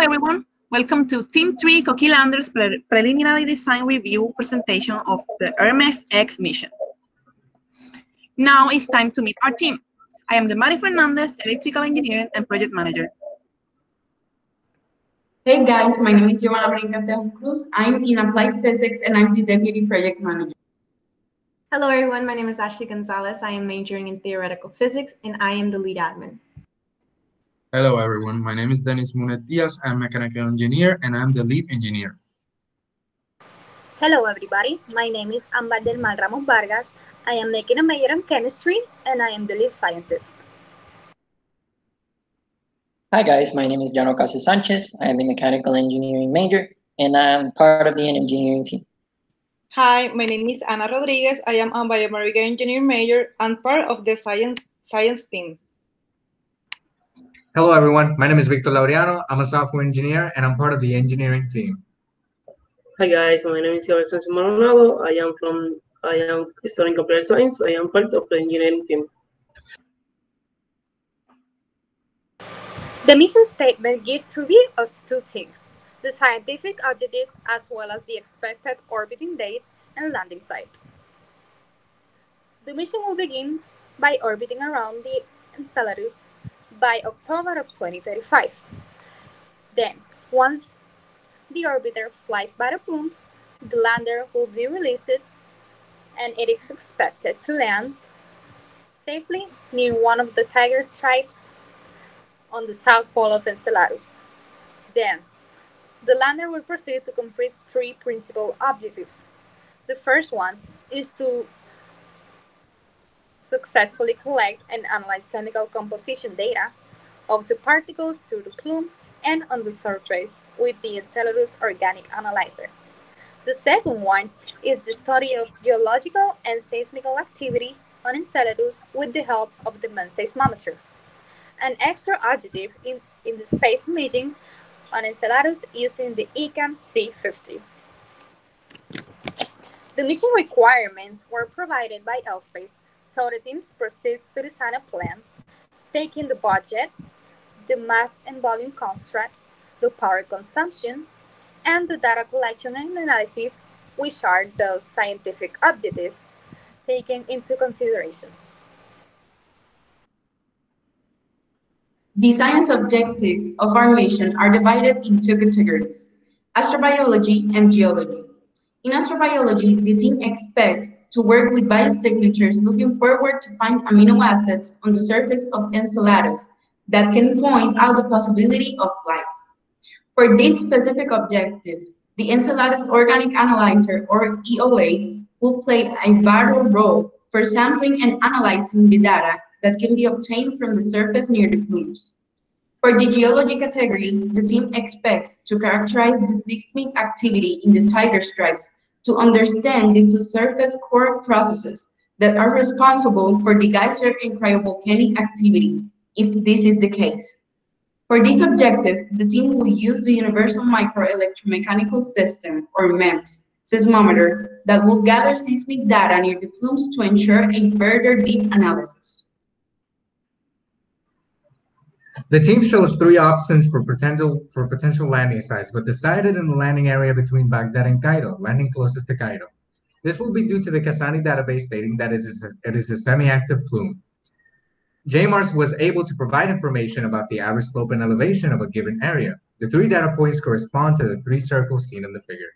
everyone. Welcome to Team 3 Coquille-Landers preliminary design review presentation of the ERMES-X mission. Now it's time to meet our team. I am Mari Fernandez, Electrical Engineering and Project Manager. Hey guys, my name is Giovanna Brincatejón Cruz. I'm in Applied Physics and I'm the Deputy Project Manager. Hello everyone, my name is Ashley Gonzalez. I am majoring in Theoretical Physics and I am the lead admin. Hello everyone, my name is Dennis Munet Diaz. I'm a mechanical engineer and I'm the lead engineer. Hello everybody, my name is Ambar del Mal Ramos Vargas. I am making a major in chemistry and I am the lead scientist. Hi guys, my name is John Ocasio Sanchez. I am a mechanical engineering major and I'm part of the engineering team. Hi, my name is Ana Rodriguez. I am a biomedical engineering major and part of the science team. Hello everyone, my name is Victor Laureano. I'm a software engineer and I'm part of the engineering team. Hi guys, my name is Sebastián Maldonado. I am studying computer science. I am part of the engineering team. The mission statement gives review of two things: the scientific objectives as well as the expected orbiting date and landing site. The mission will begin by orbiting around the Enceladus by October of 2035. Then, once the orbiter flies by the plumes, the lander will be released and it is expected to land safely near one of the tiger stripes on the south pole of Enceladus. Then, the lander will proceed to complete three principal objectives. The first one is to successfully collect and analyze chemical composition data of the particles through the plume and on the surface with the Enceladus Organic Analyzer. The second one is the study of geological and seismical activity on Enceladus with the help of the main seismometer. An extra objective in the space imaging on Enceladus using the ECAM C50. The mission requirements were provided by L-Space, so the team proceeds to design a plan, taking the budget, the mass and volume constraint, the power consumption, and the data collection and analysis, which are the scientific objectives taken into consideration. The science objectives of our mission are divided in two categories: astrobiology and geology. In astrobiology, the team expects to work with biosignatures looking forward to find amino acids on the surface of Enceladus that can point out the possibility of life. For this specific objective, the Enceladus Organic Analyzer, or EOA, will play a vital role for sampling and analyzing the data that can be obtained from the surface near the plumes. For the geology category, the team expects to characterize the seismic activity in the tiger stripes to understand the subsurface core processes that are responsible for the geyser and cryovolcanic activity, if this is the case. For this objective, the team will use the Universal Microelectromechanical System, or MEMS, seismometer that will gather seismic data near the plumes to ensure a further deep analysis. The team shows three options for potential landing sites, but decided in the landing area between Baghdad and Cairo, landing closest to Cairo. This will be due to the Cassani database stating that it is a semi-active plume. JMARS was able to provide information about the average slope and elevation of a given area. The three data points correspond to the three circles seen in the figure.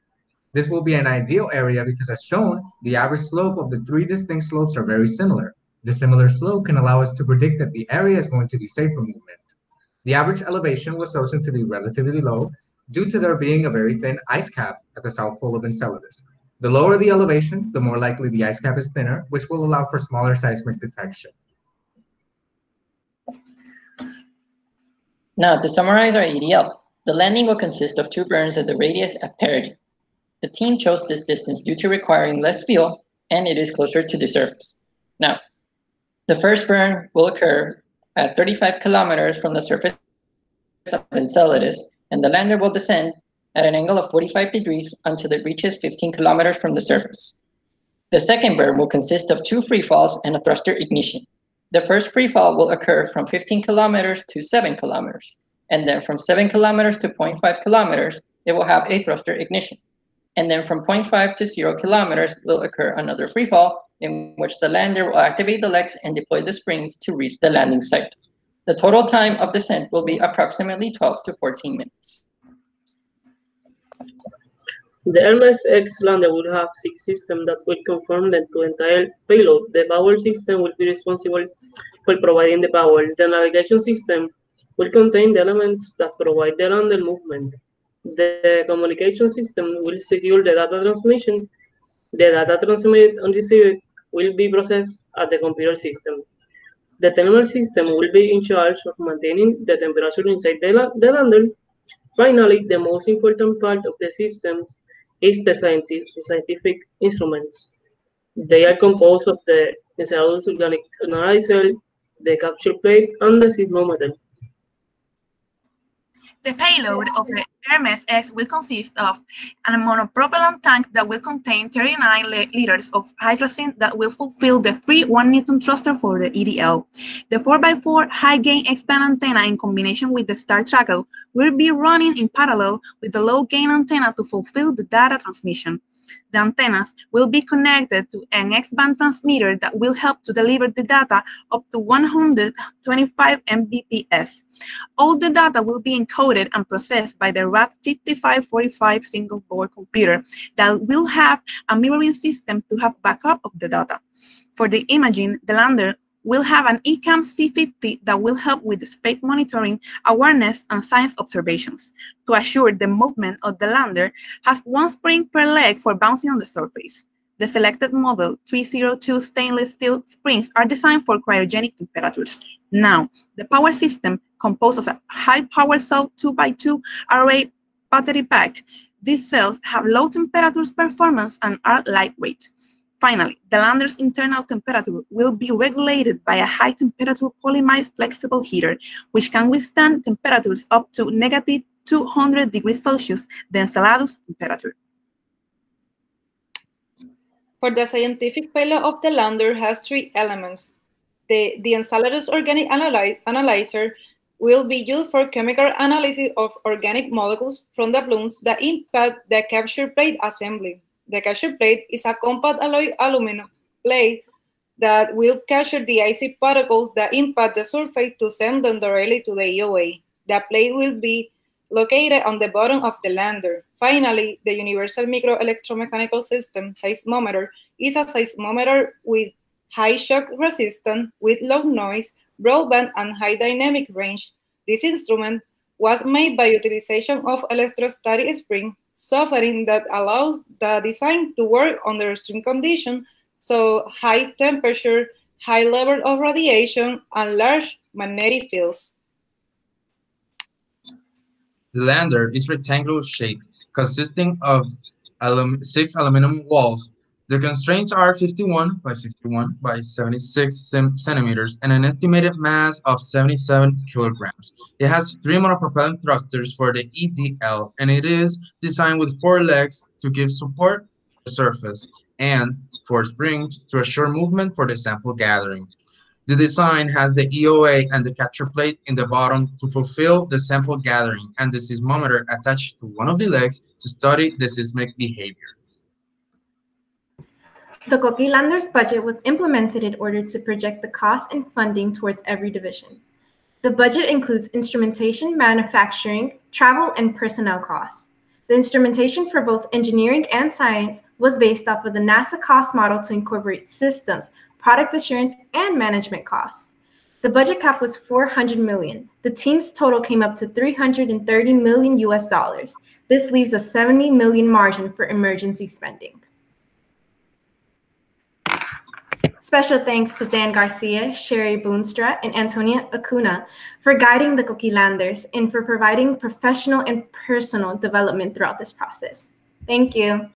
This will be an ideal area because, as shown, the average slope of the three distinct slopes are very similar. The similar slope can allow us to predict that the area is going to be safe for movement. The average elevation was chosen to be relatively low due to there being a very thin ice cap at the south pole of Enceladus. The lower the elevation, the more likely the ice cap is thinner, which will allow for smaller seismic detection. Now, to summarize our EDL, the landing will consist of two burns at the radius at parity. The team chose this distance due to requiring less fuel, and it is closer to the surface. Now, the first burn will occur at 35 kilometers from the surface of Enceladus, and the lander will descend at an angle of 45 degrees until it reaches 15 kilometers from the surface. The second burn will consist of two free falls and a thruster ignition. The first free fall will occur from 15 kilometers to 7 kilometers, And then from 7 kilometers to 0.5 kilometers, it will have a thruster ignition. And then from 0.5 to 0 kilometers will occur another free fall, in which the lander will activate the legs and deploy the springs to reach the landing site. The total time of descent will be approximately 12 to 14 minutes. The ERMES-X lander will have 6 systems that will conform to the entire payload. The power system will be responsible for providing the power. The navigation system will contain the elements that provide the lander movement. The communication system will secure the data transmission. The data transmitted and received will be processed at the computer system. The thermal system will be in charge of maintaining the temperature inside the lander. Finally, the most important part of the systems is the scientific instruments. They are composed of the Enceladus Organic Analyzer, the capture plate, and the seismometer. The payload of the ERMES-X will consist of a monopropellant tank that will contain 39 liters of hydrogen that will fulfill the 3 1-Newton thruster for the EDL. The 4x4 high-gain X-band antenna in combination with the star tracker will be running in parallel with the low-gain antenna to fulfill the data transmission. The antennas will be connected to an X-band transmitter that will help to deliver the data up to 125 Mbps. All the data will be encoded and processed by the RAD5545 single-board computer that will have a mirroring system to have backup of the data. For the imaging, the lander will have an ECAM C50 that will help with the space monitoring, awareness, and science observations. To assure the movement of the lander has 1 spring per leg for bouncing on the surface. The selected model 302 stainless steel springs are designed for cryogenic temperatures. Now, the power system composed of a high-power cell 2x2 array battery pack. These cells have low temperatures performance and are lightweight. Finally, the lander's internal temperature will be regulated by a high-temperature polyimide flexible heater, which can withstand temperatures up to -200 degrees Celsius, the Enceladus temperature. For the scientific payload of the lander has 3 elements. The Enceladus Organic Analyzer will be used for chemical analysis of organic molecules from the plumes that impact the capture plate assembly. The capture plate is a compact alloy aluminum plate that will capture the icy particles that impact the surface to send them directly to the EOA. The plate will be located on the bottom of the lander. Finally, the Universal Microelectromechanical System seismometer is a seismometer with high shock resistance, with low noise, broadband, and high dynamic range. This instrument was made by utilization of electrostatic spring software that allows the design to work under extreme conditions, so high temperature, high level of radiation, and large magnetic fields. The lander is rectangular shaped, consisting of 6 aluminum walls. The constraints are 51 by 51 by 76 centimeters and an estimated mass of 77 kilograms. It has 3 monopropellant thrusters for the EDL, and it is designed with 4 legs to give support to the surface and 4 springs to assure movement for the sample gathering. The design has the EOA and the capture plate in the bottom to fulfill the sample gathering, and the seismometer attached to one of the legs to study the seismic behavior. The Coqui Lander's budget was implemented in order to project the cost and funding towards every division. The budget includes instrumentation, manufacturing, travel, and personnel costs. The instrumentation for both engineering and science was based off of the NASA cost model to incorporate systems, product assurance, and management costs. The budget cap was $400 million. The team's total came up to $330 million US. This leaves a $70 million margin for emergency spending. Special thanks to Dan Garcia, Sherry Boonstra, and Antonia Acuna for guiding the Coqui Landers and for providing professional and personal development throughout this process. Thank you.